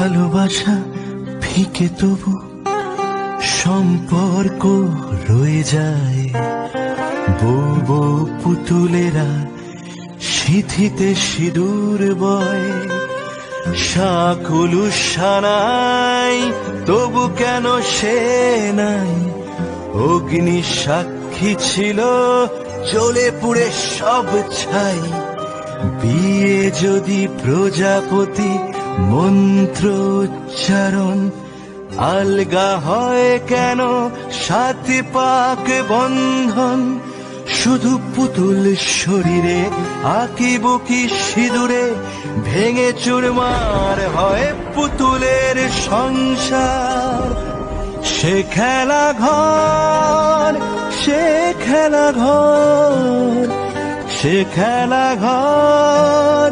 ভালোবাসা ফিকে তবু সম্পর্ক রয়ে যায়। বউ বউ পুতুলেরা সিঁথিতে সিঁদুর বয়, সাকুলু সানাই তবু কেন সে নাই? অগ্নি সাক্ষী ছিল, জ্বলে পুড়ে সব ছাই। বিয়ে যদি প্রজাপতি মন্ত্র উচ্চারণ, আলগা হয় কেন সাথে পাক বন্ধন? শুধু পুতুল শরীরে আঁকিব কি সিঁদুরে, ভেঙে চুরমার হয় পুতুলের সংসার। সে খেলা ঘর, সে খেলা ঘর, সে খেলা ঘর